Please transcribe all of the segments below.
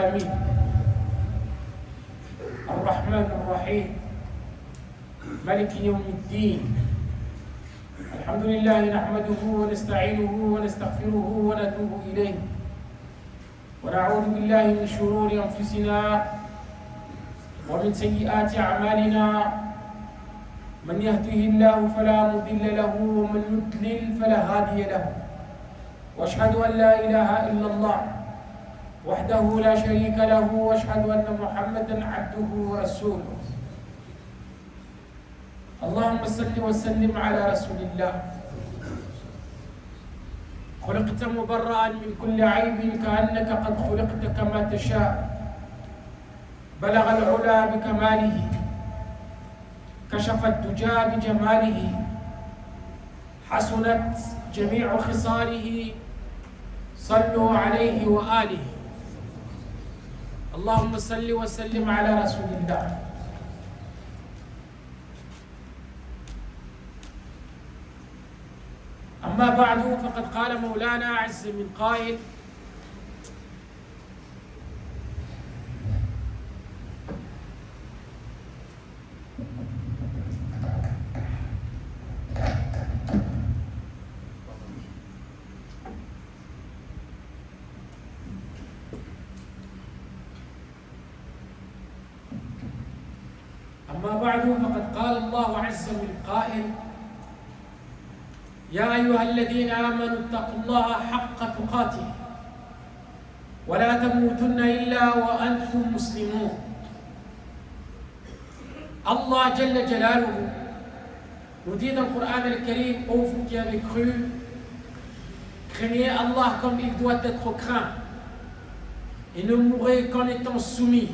العالمين الرحمن الرحيم مالك يوم الدين. الحمد لله نحمده ونستعينه ونستغفره ونتوب إليه ونعوذ بالله من شرور أنفسنا ومن سيئات أعمالنا. من يهده الله فلا مضل له ومن يضلل فلا هادي له. واشهد ان لا اله الا الله وحده لا شريك له واشهد ان محمدا عبده ورسوله. اللهم صل وسلم على رسول الله. خلقت مبرأ من كل عيب كأنك قد خلقت كما تشاء. بلغ العلا بكماله كشف الدجى بجماله. حسنت جميع خصاله صلوا عليه وآله. اللهم صل وسلم على رسول الله. أما بعد فقد قال مولانا عز من قائل: أما بعد فقد قال الله عز من قائل: يا أيها الذين آمنوا اتقوا الله حق تقاته ولا تموتن إلا وأنتم مسلمون. Allah Jalla Jalaluhu nous dit dans le Coran al-Karim: ô vous qui avez cru, craignez Allah comme il doit être craint et ne mourrez qu'en étant soumis.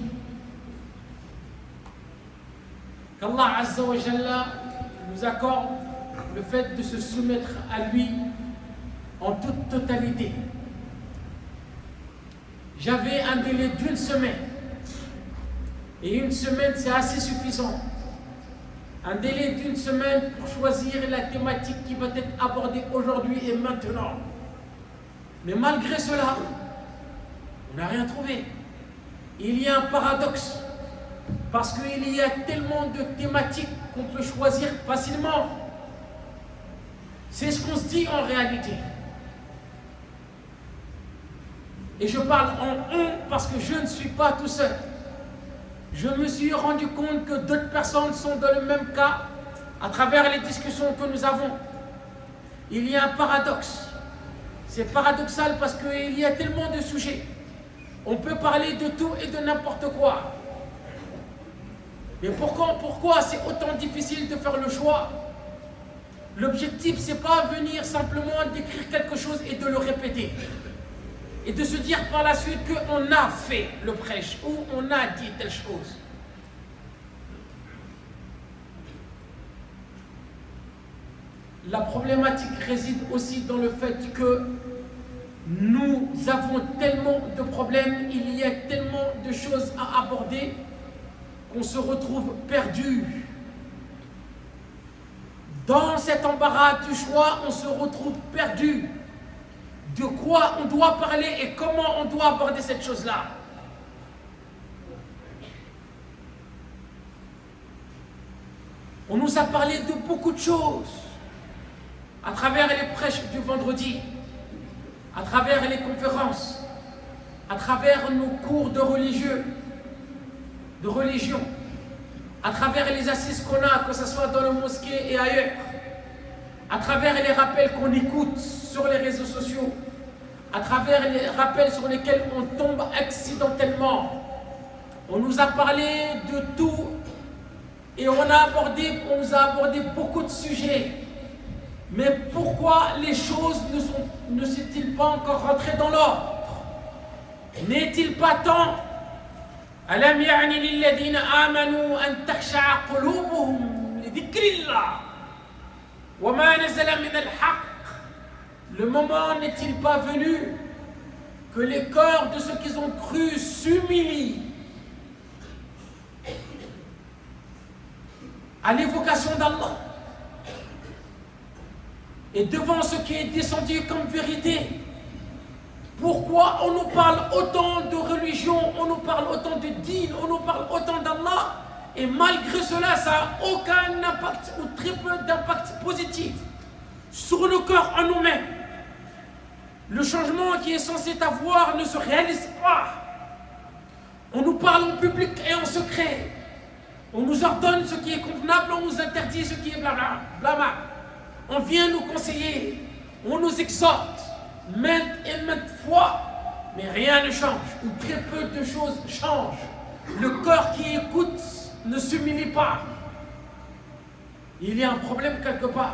Qu'Allah Azza wa Jalla nous accorde le fait de se soumettre à lui en toute totalité. J'avais un délai d'une semaine, et une semaine c'est assez suffisant. Un délai d'une semaine pour choisir la thématique qui va être abordée aujourd'hui et maintenant. Mais malgré cela, on n'a rien trouvé. Il y a un paradoxe. Parce qu'il y a tellement de thématiques qu'on peut choisir facilement. C'est ce qu'on se dit en réalité. Et je parle en on parce que je ne suis pas tout seul. Je me suis rendu compte que d'autres personnes sont dans le même cas à travers les discussions que nous avons. Il y a un paradoxe. C'est paradoxal parce qu'il y a tellement de sujets. On peut parler de tout et de n'importe quoi. Mais pourquoi c'est autant difficile de faire le choix? L'objectif, c'est pas venir simplement d'écrire quelque chose et de le répéter. Et de se dire par la suite qu'on a fait le prêche ou on a dit telle chose. La problématique réside aussi dans le fait que nous avons tellement de problèmes, il y a tellement de choses à aborder qu'on se retrouve perdu. Dans cet embarras du choix, on se retrouve perdu. De quoi on doit parler et comment on doit aborder cette chose-là. On nous a parlé de beaucoup de choses à travers les prêches du vendredi, à travers les conférences, à travers nos cours de religion, à travers les assises qu'on a, que ce soit dans le mosquée et ailleurs, à travers les rappels qu'on écoute sur les réseaux sociaux, à travers les rappels sur lesquels on tombe accidentellement. On nous a parlé de tout et on nous a abordé beaucoup de sujets. Mais pourquoi les choses ne sont-ils pas encore rentrées dans l'ordre? N'est-il pas temps? ألم يعني للذين آمنوا أن تخشع قلوبهم لذكر الله وما نزل من الحق. Le moment n'est-il pas venu que les cœurs de ceux qui ont cru s'humilient à l'évocation d'Allah et devant ce qui est descendu comme vérité? Pourquoi on nous parle autant de religion, on nous parle autant de dîn, on nous parle autant d'Allah, et malgré cela, ça n'a aucun impact ou très peu d'impact positif sur le cœur en nous-mêmes. Le changement qui est censé avoir ne se réalise pas. On nous parle en public et en secret. On nous ordonne ce qui est convenable, on nous interdit ce qui est blabla, blabla. On vient nous conseiller, on nous exhorte maintes et maintes fois, mais rien ne change, ou très peu de choses changent. Le cœur qui écoute ne s'humilie pas. Il y a un problème quelque part.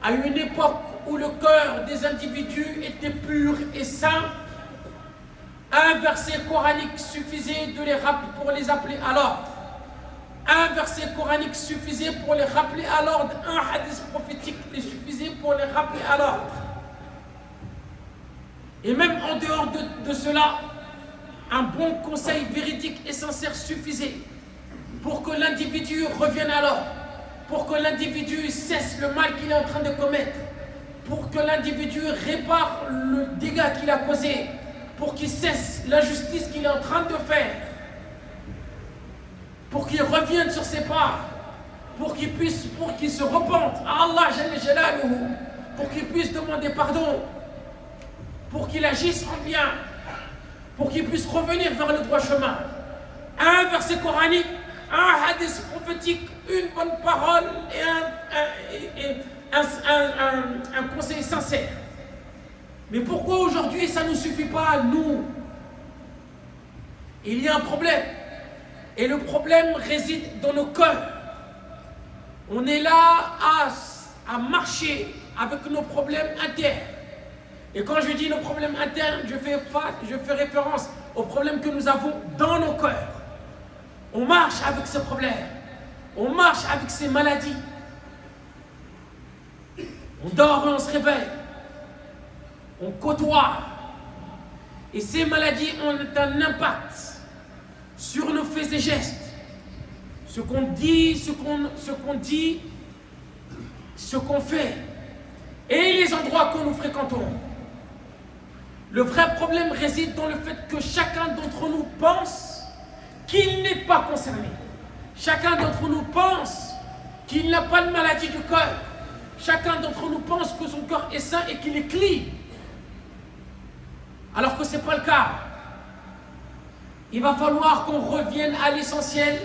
À une époque où le cœur des individus était pur et sain, un verset coranique suffisait pour les appeler à l'ordre. Un verset coranique suffisait pour les rappeler à l'ordre. Un hadith prophétique les suffisait pour les rappeler à l'ordre. Et même en dehors de cela, un bon conseil véridique et sincère suffisait pour que l'individu revienne à l'ordre, pour que l'individu cesse le mal qu'il est en train de commettre, pour que l'individu répare le dégât qu'il a causé, pour qu'il cesse l'injustice qu'il est en train de faire, pour qu'il revienne sur ses pas, pour qu'il se repente à Allah Jalla Jalaluhu, pour qu'il puisse demander pardon, pour qu'il agisse en bien, pour qu'il puisse revenir vers le droit chemin. Un verset coranique, un hadith prophétique, une bonne parole et un conseil sincère. Mais pourquoi aujourd'hui ça ne suffit pas à nous? Il y a un problème. Et le problème réside dans nos cœurs. On est là à marcher avec nos problèmes internes. Et quand je dis nos problèmes internes, je fais référence aux problèmes que nous avons dans nos cœurs. On marche avec ces problèmes. On marche avec ces maladies. On dort et on se réveille. On côtoie. Et ces maladies ont un impact sur nos faits et gestes. Ce qu'on dit, ce qu'on fait. Et les endroits que nous fréquentons. Le vrai problème réside dans le fait que chacun d'entre nous pense qu'il n'est pas concerné. Chacun d'entre nous pense qu'il n'a pas de maladie du cœur. Chacun d'entre nous pense que son cœur est sain et qu'il est clean. Alors que ce n'est pas le cas. Il va falloir qu'on revienne à l'essentiel.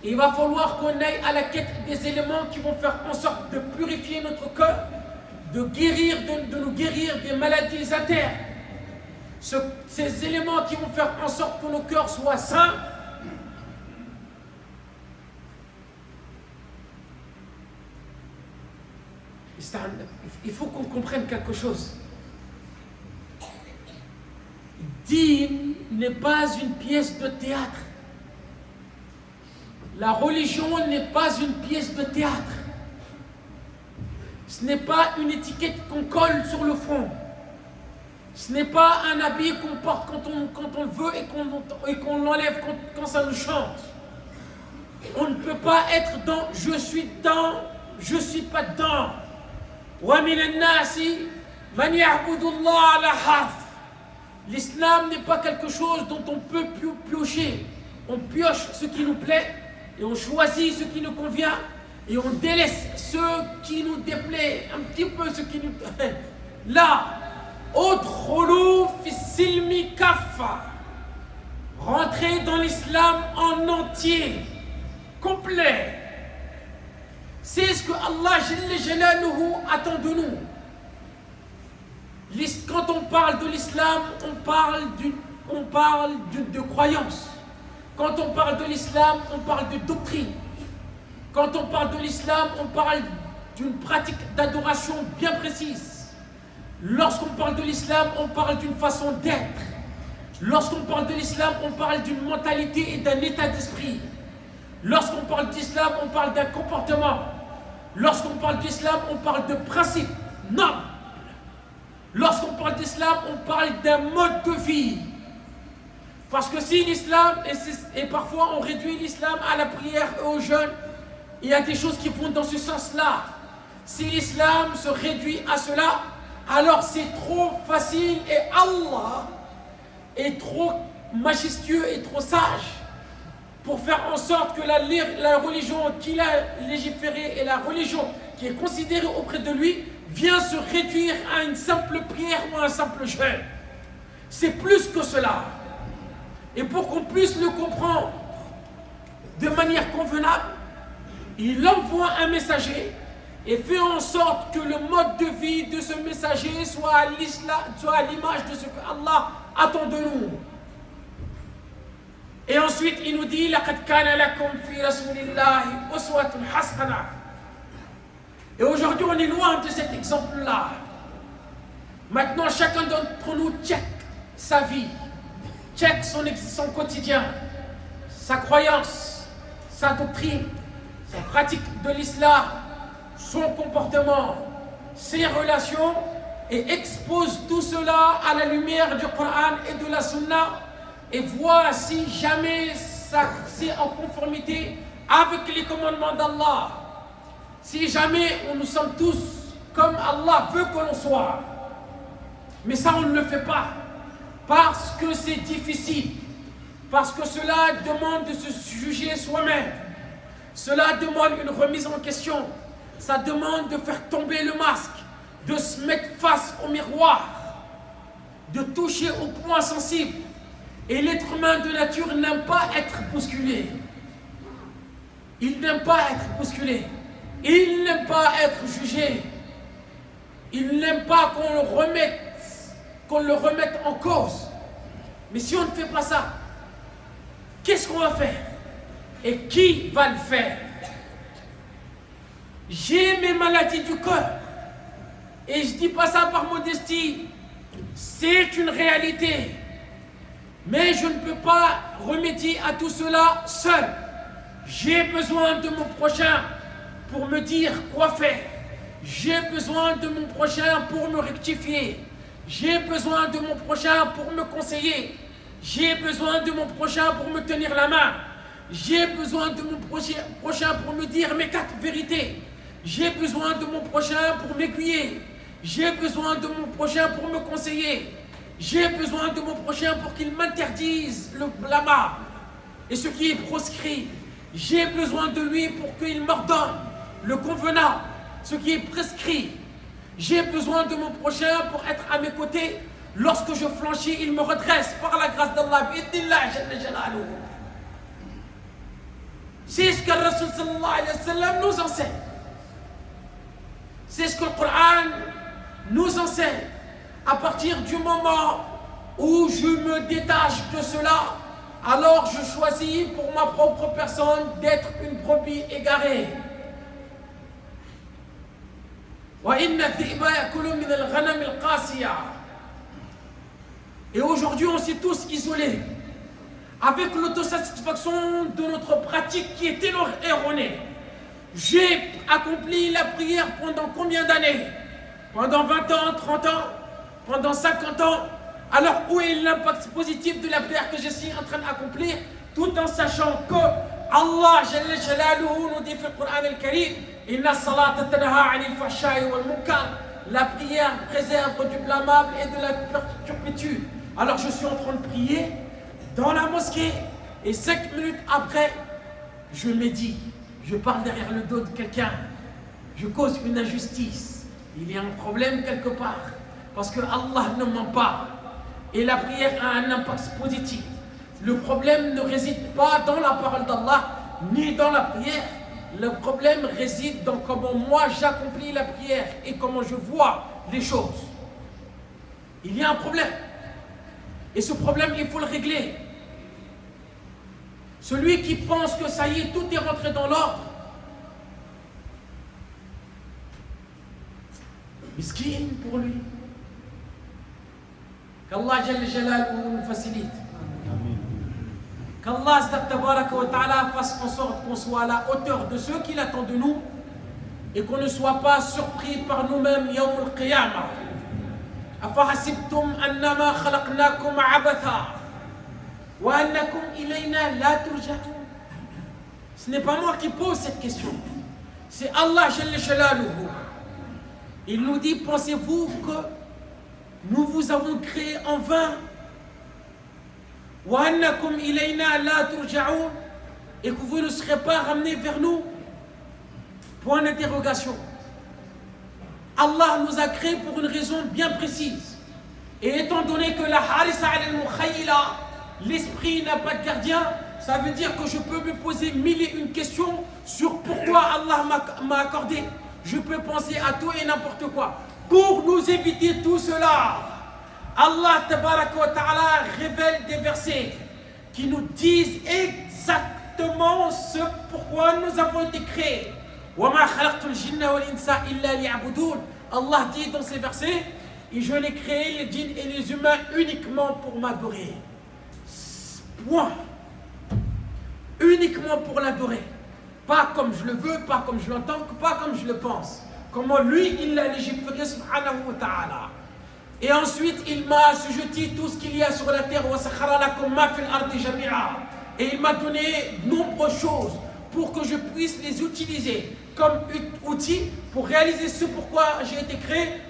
Il va falloir qu'on aille à la quête des éléments qui vont faire en sorte de purifier notre cœur, de nous guérir des maladies internes. Ces éléments qui vont faire en sorte que nos cœurs soient sains. Il faut qu'on comprenne quelque chose. Dîn n'est pas une pièce de théâtre. La religion n'est pas une pièce de théâtre. Ce n'est pas une étiquette qu'on colle sur le front. Ce n'est pas un habit qu'on porte quand on le veut et qu'on l'enlève quand ça nous chante. On ne peut pas être dans « je suis dedans, je ne suis pas dedans ». L'islam n'est pas quelque chose dont on peut piocher. On pioche ce qui nous plaît et on choisit ce qui nous convient et on délaisse ce qui nous déplaît, un petit peu ce qui nous... Là, udkhulu fi silmi kaffa. Rentrez dans l'islam en entier, complet. C'est ce que Allah Jalla Jalaluhu attend de nous. Quand on parle de l'islam, on parle de croyance. Quand on parle de l'islam, on parle de doctrine. Quand on parle de l'islam, on parle d'une pratique d'adoration bien précise. Lorsqu'on parle de l'islam, on parle d'une façon d'être. Lorsqu'on parle de l'islam, on parle d'une mentalité et d'un état d'esprit. Lorsqu'on parle d'islam, on parle d'un comportement. Lorsqu'on parle d'islam, on parle de principes nobles. Lorsqu'on parle d'islam, on parle d'un mode de vie. Parce que si l'islam, et parfois on réduit l'islam à la prière et au jeûne, il y a des choses qui vont dans ce sens-là. Si l'islam se réduit à cela, alors c'est trop facile et Allah est trop majestueux et trop sage pour faire en sorte que la religion qu'il a légiférée et la religion qui est considérée auprès de lui vient se réduire à une simple prière ou à un simple jeûne. C'est plus que cela. Et pour qu'on puisse le comprendre de manière convenable, il envoie un messager et fait en sorte que le mode de vie de ce messager soit à l'image de ce que Allah attend de nous. Et ensuite, il nous dit لَقَدْ كَانَ لَكُمْ فِي رَسُولِ اللَّهِ أُسْوَةٌ حَسَنَةٌ. Et aujourd'hui, on est loin de cet exemple-là. Maintenant, chacun d'entre nous check sa vie, check son quotidien, sa croyance, sa doctrine, sa pratique de l'islam, son comportement, ses relations, et expose tout cela à la lumière du Coran et de la Sunna, et voit si jamais c'est en conformité avec les commandements d'Allah. Si jamais nous sommes tous comme Allah veut que l'on soit. Mais ça, on ne le fait pas. Parce que c'est difficile. Parce que cela demande de se juger soi-même. Cela demande une remise en question. Ça demande de faire tomber le masque. De se mettre face au miroir. De toucher au point sensible. Et l'être humain de nature n'aime pas être bousculé. Il n'aime pas être bousculé. Il n'aime pas être jugé. Il n'aime pas qu'on le remette en cause. Mais si on ne fait pas ça, qu'est-ce qu'on va faire? Et qui va le faire? J'ai mes maladies du cœur. Et je ne dis pas ça par modestie. C'est une réalité. Mais je ne peux pas remédier à tout cela seul. J'ai besoin de mon prochain pour me dire quoi faire. J'ai besoin de mon prochain pour me rectifier. J'ai besoin de mon prochain pour me conseiller. J'ai besoin de mon prochain pour me tenir la main. J'ai besoin de mon prochain pour me dire mes 4 vérités. J'ai besoin de mon prochain pour m'aiguiller. J'ai besoin de mon prochain pour me conseiller. J'ai besoin de mon prochain pour qu'il m'interdise le blâmable et ce qui est proscrit. J'ai besoin de lui pour qu'il m'ordonne le convenable, ce qui est prescrit. J'ai besoin de mon prochain pour être à mes côtés. Lorsque je flanchis, il me redresse par la grâce d'Allah. C'est ce que le Rasul sallallahu alayhi wa sallam nous enseigne. C'est ce que le Coran nous enseigne. À partir du moment où je me détache de cela, alors je choisis pour ma propre personne d'être une brebis égarée. Et aujourd'hui, on s'est tous isolés avec l'autosatisfaction de notre pratique qui est erronée. J'ai accompli la prière pendant combien d'années? Pendant 20 ans, 30 ans, pendant 50 ans. Alors où est l'impact positif de la prière que je suis en train d'accomplir, tout en sachant que Allah Jalla Jalaluhu nous dit dans le Coran al-Karim, Inna salata tanha anil fahsha'i wal munkar. La prière préserve du blâmable et de la turpitude. Alors je suis en train de prier dans la mosquée et 5 minutes après, je médite. Je parle derrière le dos de quelqu'un. Je cause une injustice. Il y a un problème quelque part. Parce que Allah ne ment pas. Et la prière a un impact positif. Le problème ne réside pas dans la parole d'Allah, ni dans la prière. Le problème réside dans comment moi j'accomplis la prière et comment je vois les choses. Il y a un problème. Et ce problème, il faut le régler. Celui qui pense que ça y est, tout est rentré dans l'ordre, miskin pour lui. Qu'Allah Jalla Jalaluhu nous facilite. Qu'Allah Tabaraka wa Ta'ala fasse en sorte qu'on soit à la hauteur de ceux qu'il attend de nous et qu'on ne soit pas surpris par nous-mêmes Yawm al-Qiyamah. Afahasibtum annama khalaqnakum abatha wa annakum ilayna la turja'un. Ce n'est pas moi qui pose cette question. C'est Allah Jalla Jalaluhu. Il nous dit, pensez-vous que nous vous avons créé en vain. وَأَنَّكُمْ إِلَيْنَا لَا تُرْجَعُونَ, et que vous ne serez pas ramenés vers nous. Point d'interrogation. Allah nous a créés pour une raison bien précise. Et étant donné que la harisa al-mukhayla, l'esprit n'a pas de gardien, ça veut dire que je peux me poser mille et une questions sur pourquoi Allah m'a accordé. Je peux penser à tout et n'importe quoi. Pour nous éviter tout cela, Allah tabaraka wa ta'ala révèle des versets qui nous disent exactement ce pourquoi nous avons été créés. وَمَا خَلَقْتُ الْجِنَّ وَالْإِنسَ إِلَّا لِيَعْبُدُونَ. Allah dit dans ces versets, et je n'ai créé les djinns et les humains uniquement pour m'adorer. Point. Uniquement pour l'adorer. Pas comme je le veux, pas comme je l'entends, pas comme je le pense. Comment lui, il l'a légiféré, subhanahu wa ta'ala. Et ensuite, il m'a assujetti tout ce qu'il y a sur la terre. Et il m'a donné de nombreuses choses pour que je puisse les utiliser comme outil pour réaliser ce pourquoi j'ai été créé.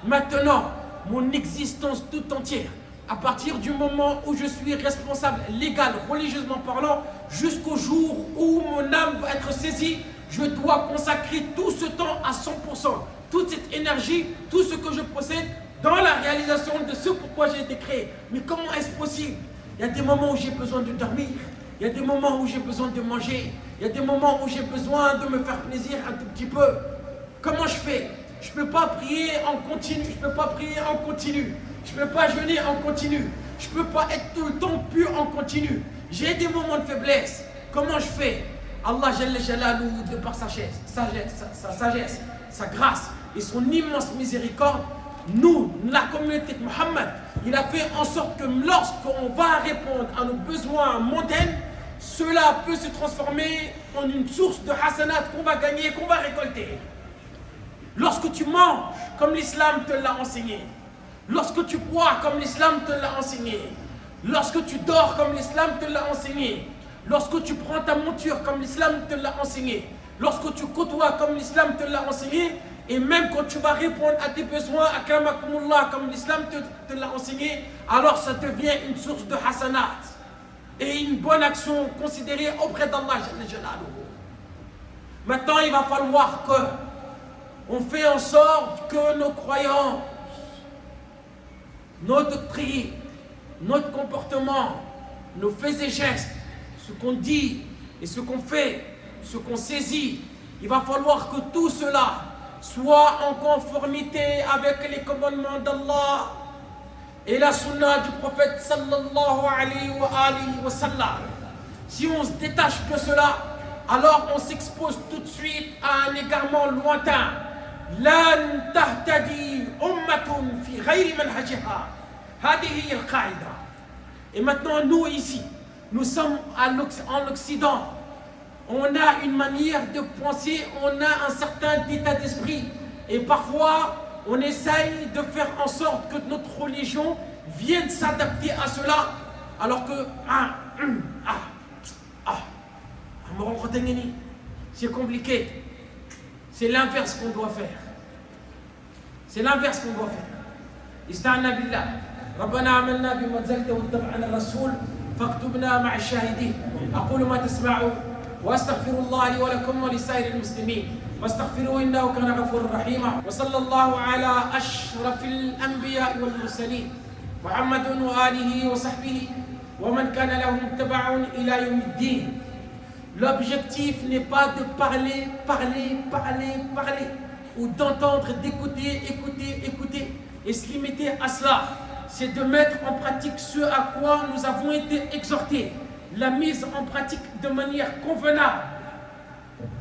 Maintenant, mon existence tout entière, à partir du moment où je suis responsable légal, religieusement parlant, jusqu'au jour où mon âme va être saisie, je dois consacrer tout ce temps à 100%, toute cette énergie, tout ce que je possède dans la réalisation de ce pourquoi j'ai été créé. Mais comment est-ce possible? Il y a des moments où j'ai besoin de dormir, il y a des moments où j'ai besoin de manger, il y a des moments où j'ai besoin de me faire plaisir un tout petit peu. Comment je fais? Je ne peux pas prier en continu, je ne peux pas prier en continu, je ne peux pas jeûner en continu, je ne peux pas être tout le temps pur en continu. J'ai des moments de faiblesse. Comment je fais? Allah Jalla Jalaluhu, de par sa sagesse, sa grâce et son immense miséricorde, nous, la communauté de Mohammed, il a fait en sorte que lorsqu'on va répondre à nos besoins mondains, cela peut se transformer en une source de hasanat qu'on va gagner, qu'on va récolter. Lorsque tu manges comme l'islam te l'a enseigné, lorsque tu bois comme l'islam te l'a enseigné, lorsque tu dors comme l'islam te l'a enseigné, lorsque tu prends ta monture comme l'islam te l'a enseigné, lorsque tu côtoies comme l'islam te l'a enseigné, et même quand tu vas répondre à tes besoins, akramakumullah, comme l'islam te l'a enseigné, alors ça devient une source de hasanat et une bonne action considérée auprès d'Allah. Maintenant, il va falloir que on fait en sorte que nos croyances, nos doctrines, notre comportement, nos faits et gestes, ce qu'on dit et ce qu'on fait, ce qu'on saisit, il va falloir que tout cela soit en conformité avec les commandements d'Allah et la sunna du prophète sallallahu alayhi wa sallam. Si on se détache de cela, alors on s'expose tout de suite à un égarement lointain. لن تهتدي أمة في غير منهجها. هذه هي القاعدة. Et maintenant, nous ici, nous sommes en Occident. On a une manière de penser, on a un certain état d'esprit. Et parfois, on essaye de faire en sorte que notre religion vienne s'adapter à cela. Alors que, c'est compliqué. C'est l'inverse qu'on doit faire. C'est l'inverse qu'on doit faire. استعنا بالله ربنا عملنا بما انزلته واتبعنا الرسول فاكتبنا مع الشاهدين. أقول ما تسمعون وأستغفر الله لي ولكم ولسائر المسلمين واستغفروه إنه كان غفورا رحيما. وصلى الله على أشرف الأنبياء والمرسلين محمد وآله وصحبه ومن كان لهم تبع إلى يوم الدين. L'objectif n'est pas de parler, ou d'entendre, d'écouter, écouter, et se limiter à cela. C'est de mettre en pratique ce à quoi nous avons été exhortés. La mise en pratique de manière convenable,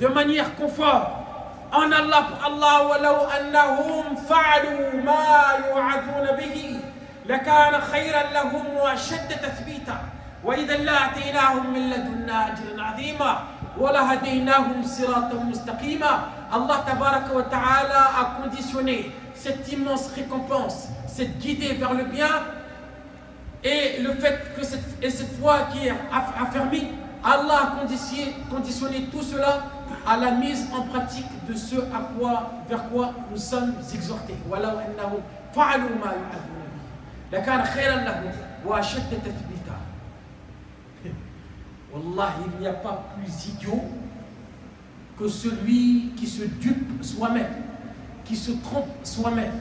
de manière conforme. En Allah pour Allah, وَلَوْ أَنَّهُمْ فَعَلُوا مَا يُوعَظُونَ بِهِ لَكَانَ خَيْرًا لَهُمْ وَأَشَدَّ تَثْبِيتًا وإذا لآتيناهم من لدنا أجرا عظيما ولهديناهم صراطا مستقيما. Allah tabaraka wa ta'ala a conditionné cette immense récompense, cette guidée vers le bien, Et le fait que cette foi qui est affermie, Allah a conditionné tout cela à la mise en pratique de ce vers quoi nous sommes exhortés. وَلَوْ أَنَّهُمْ فَعَلُوا مَا يُعَذُّونَ بِهِ لَكَانَ خَيْرًا لَهُمْ وَأَشَدَّ تَثْبِيتًا. Wallah, il n'y a pas plus idiot que celui qui se dupe soi-même, qui se trompe soi-même.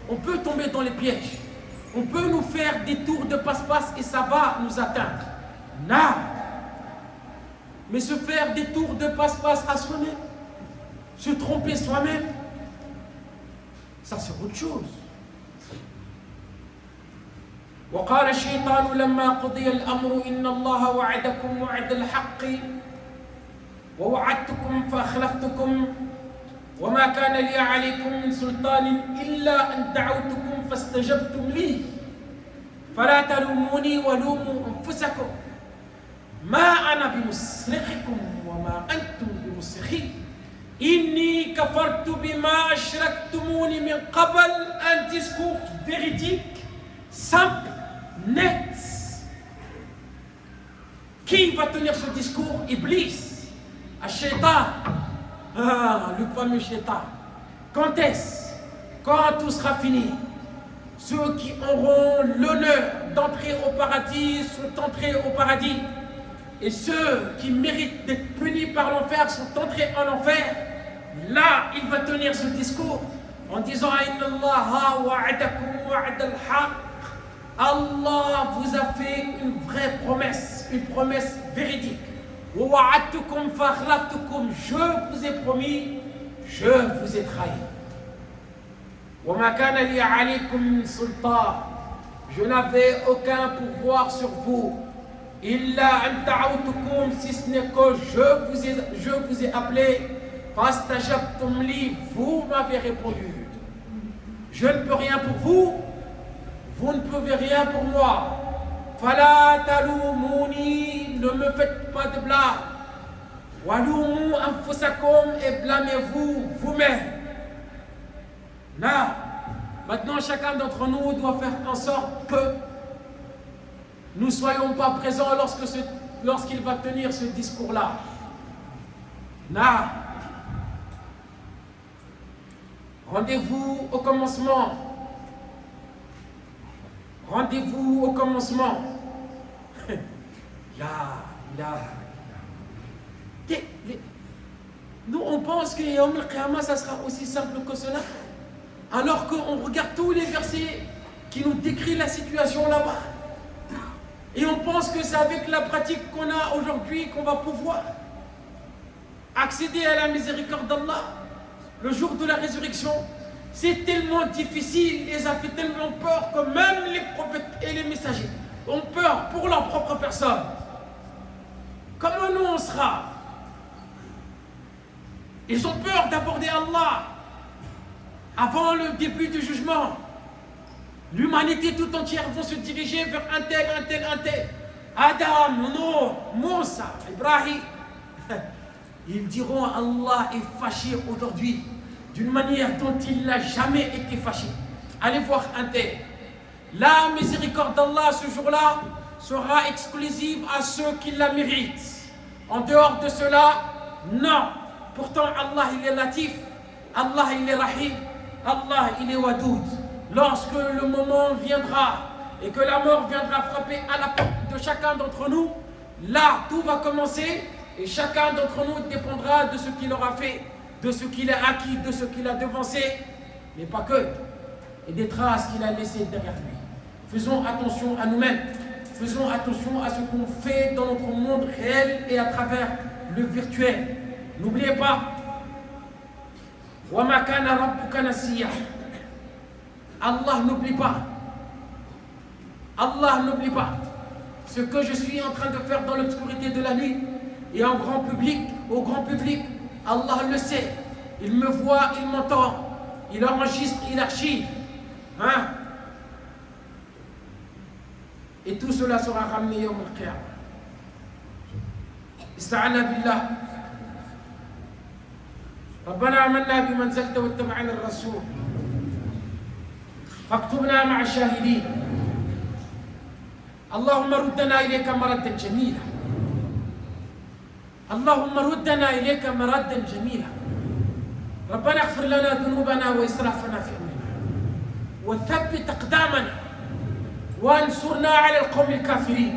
On peut tomber dans les pièges, on peut nous faire des tours de passe-passe et ça va nous atteindre. Non. Mais se faire des tours de passe-passe à soi-même, se tromper soi-même, ça c'est autre chose. وقال الشيطان لما قضي الأمر إن الله وعدكم وعد الحق ووعدتكم فأخلفتكم وما كان لي عليكم من سلطان إلا أن دعوتكم فاستجبتم لي فلا تلوموني ولوموا أنفسكم ما أنا بمصرخكم وما أنتم بمصرخي إني كفرت بما أشركتموني من قبل. Un discours véridique, simple, net. Qui va tenir ce discours? Iblis, Ash-Shaytan, le fameux Shaytan. Quand est-ce? Quand tout sera fini. Ceux qui auront l'honneur d'entrer au paradis sont entrés au paradis. Et ceux qui méritent d'être punis par l'enfer sont entrés en enfer. Là, il va tenir ce discours en disant Inna Allah wa'adakum wa'ad al-haq. Allah vous a fait une vraie promesse, une promesse véridique. Wa wa'adtukum fa akhlaftukum. Je vous ai promis, je vous ai trahi. Wa ma kana li alaykum min sultan. Je n'avais aucun pouvoir sur vous. Illa an da'awtukum, si ce n'est que je vous ai appelé. Fastajabtum li, vous m'avez répondu. Je ne peux rien pour vous, vous ne pouvez rien pour moi. Fala taloumouni, ne me faites pas de blâme. Waloumu anfusakum, et blâmez-vous vous-même. Là, maintenant chacun d'entre nous doit faire en sorte que nous ne soyons pas présents lorsqu'il va tenir ce discours-là. Là, rendez-vous au commencement. Rendez-vous au commencement. Nous, on pense que Yawm al-Qiyamah, ça sera aussi simple que cela. Alors qu'on regarde tous les versets qui nous décrivent la situation là-bas. Et on pense que c'est avec la pratique qu'on a aujourd'hui qu'on va pouvoir accéder à la miséricorde d'Allah le jour de la résurrection. C'est tellement difficile et ça fait tellement peur que même les prophètes et les messagers ont peur pour leur propre personne. Comment nous on sera? Ils ont peur d'aborder Allah avant le début du jugement. L'humanité tout entière va se diriger vers un tel. Adam, Nour, Moussa, Ibrahim. Ils diront Allah est fâché aujourd'hui d'une manière dont il n'a jamais été fâché. Allez voir un tel. La miséricorde d'Allah ce jour-là sera exclusive à ceux qui la méritent. En dehors de cela, non. Pourtant Allah il est latif, Allah il est rahim, Allah il est wadoud. Lorsque le moment viendra et que la mort viendra frapper à la porte de chacun d'entre nous, là tout va commencer et chacun d'entre nous dépendra de ce qu'il aura fait, de ce qu'il a acquis, de ce qu'il a devancé, mais pas que, et des traces qu'il a laissées derrière lui. Faisons attention à nous-mêmes, faisons attention à ce qu'on fait dans notre monde réel et à travers le virtuel. N'oubliez pas, wa ma kana rabbuka nasiya. Allah n'oublie pas. Allah n'oublie pas. Ce que je suis en train de faire dans l'obscurité de la nuit et en grand public, au grand public, Allah le sait. Il me voit, il m'entend, il enregistre, il archive. Hein? Et tout cela sera ramené au Qiyamah. Ista'ana billah. ربنا آمنا بما أنزلت واتبعنا الرسول فاكتبنا مع الشاهدين اللهم ردنا إليك مردا جميلا. اللهم ردنا إليك مردا جميلا. ربنا اغفر لنا ذنوبنا وإسرافنا في أمرنا وثبت أقدامنا وانصرنا على القوم الكافرين.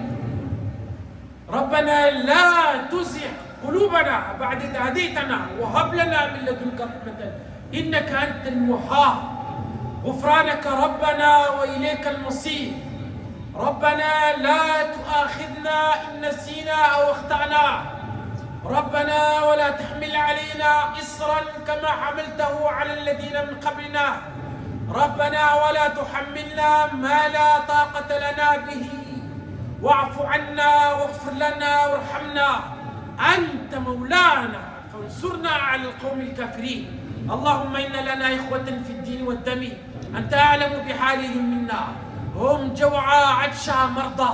ربنا لا تزغ قلوبنا بعد إذ هديتنا وهب لنا من لدنك رحمة إنك أنت الوهاب. غفرانك ربنا وإليك المصير. ربنا لا تؤاخذنا إن نسينا أو أخطأنا. ربنا ولا تحمل علينا إصرا كما حملته على الذين من قبلنا. ربنا ولا تحملنا ما لا طاقة لنا به واعف عنا واغفر لنا وارحمنا أنت مولانا فانصرنا على القوم الكافرين. اللهم إن لنا إخوة في الدين والدم أنت أعلم بحالهم منا. هم جوعى عطشى مرضى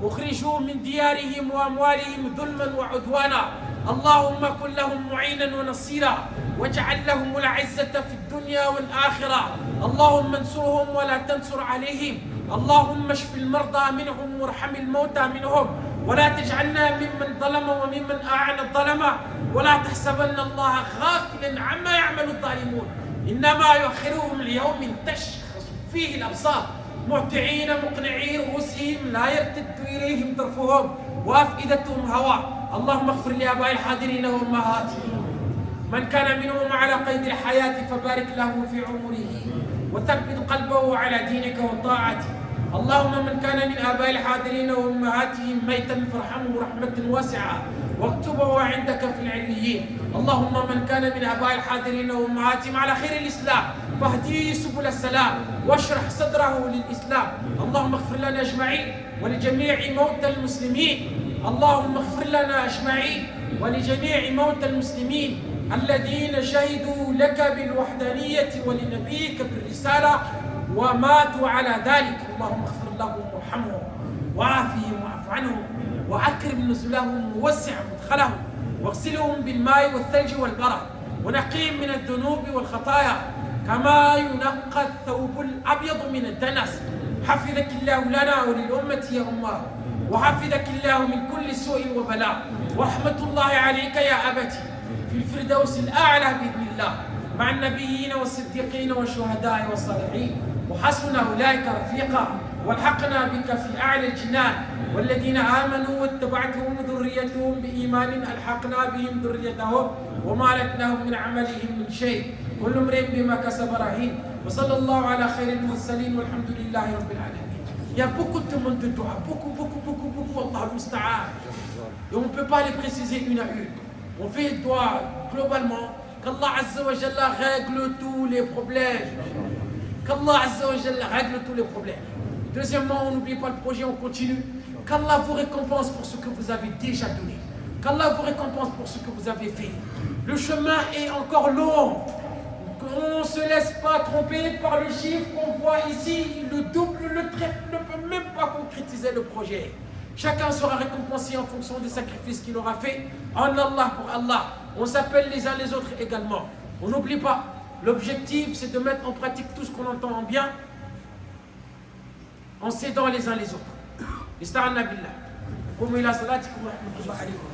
أخرجوا من ديارهم وأموالهم ظلما وعدوانا. اللهم كن لهم معينا ونصيرا واجعل لهم العزة في الدنيا والآخرة. اللهم انصرهم ولا تنصر عليهم. اللهم اشف المرضى منهم وارحم الموتى منهم ولا تجعلنا ممن ظلم وممن أعان الظلم. ولا تحسبن الله غافلا عما يعمل الظالمون إنما يؤخرهم ليوم تشخص فيه الأبصار مهطعين مقنعي رؤوسهم لا يرتد إليهم طرفهم وأفئدتهم هواء. اللهم اغفر لآباء الحاضرين وأمهاتهم من كان منهم على قيد الحياة فبارك له في عمره وثبت قلبه على دينك وطاعتك. اللهم من كان من آباء الحاضرين وأمهاتهم ميتا فارحمه رحمة واسعة واكتبه عندك في العليين. اللهم من كان من آباء الحاضرين وأمهاتهم على خير الإسلام فاهديه سبل السلام واشرح صدره للإسلام. اللهم اغفر لنا أجمعين ولجميع موتى المسلمين. اللهم اغفر لنا أجمعين ولجميع موتى المسلمين الذين شهدوا لك بالوحدانية ولنبيك بالرسالة وماتوا على ذلك. اللهم اغفر لهم وارحمهم وعافهم واعف عنهم وأكرم نزلهم ووسع مدخلهم واغسلهم بالماء والثلج والبرد ونقيهم من الذنوب والخطايا كما ينقى الثوب الأبيض من الدنس. حفظك الله لنا وللأمة يا أمه وحفظك الله من كل سوء وبلاء. ورحمة الله عليك يا أبتي في الفردوس الأعلى بإذن الله مع النبيين والصديقين والشهداء والصالحين وحسن أولئك رفيقا. والحقنا بك في أعلى الجنان. والذين آمنوا واتبعتهم ذريتهم بإيمان ألحقنا بهم ذريتهم وما لتناهم من عملهم من شيء كل امرئ بما كسب رهين. وصلى الله على خير المرسلين والحمد لله رب العالمين. Il y a beaucoup de demandes de dua, beaucoup, Allah al-Musta'an. Et on ne peut pas les préciser une à une. On fait dua globalement, qu'Allah Azza wa Jalla règle tous les problèmes. Qu'Allah Azza wa Jalla règle tous les problèmes. Deuxièmement, on n'oublie pas le projet, on continue. Qu'Allah vous récompense pour ce que vous avez déjà donné. Qu'Allah vous récompense pour ce que vous avez fait. Le chemin est encore long. On ne se laisse pas tromper par le chiffre qu'on voit ici. Le double, le triple ne peut même pas concrétiser le projet. Chacun sera récompensé en fonction des sacrifices qu'il aura fait. En Allah pour Allah. On s'appelle les uns les autres également. On n'oublie pas. L'objectif, c'est de mettre en pratique tout ce qu'on entend en bien en s'aidant les uns les autres. Ista'anna billah. Qoumu ila salatikum wa rahmatullahi alaykum.